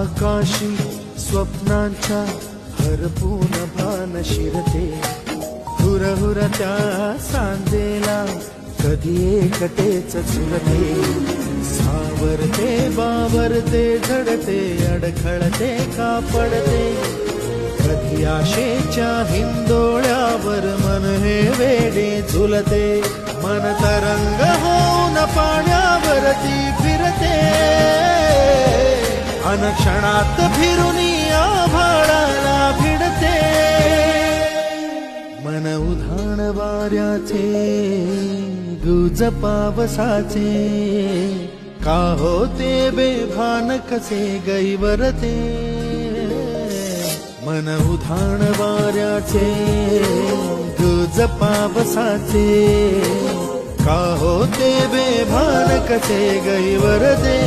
आकाशी स्वप्नांच्या हरपून भान शिरते, हुरहुर त्या सांजेला कधी एकटेच झुलते, सावरते बावरते झडते अडखळते का पडते, कधी आशेच्या हिंदोळ्यावर मन हे वेडे झुलते, मन तरंग होऊन पाण्यावरती फिरते, अनक्षणात फिरुनी आभाळाला भिडते, मन उधाण वाऱ्याचे गुज पावसाचे, का होते बेभान कसे गैवरते, मन उधाण वाऱ्याचे गुज पावसाचे, का होते बेभान कसे गैवरते.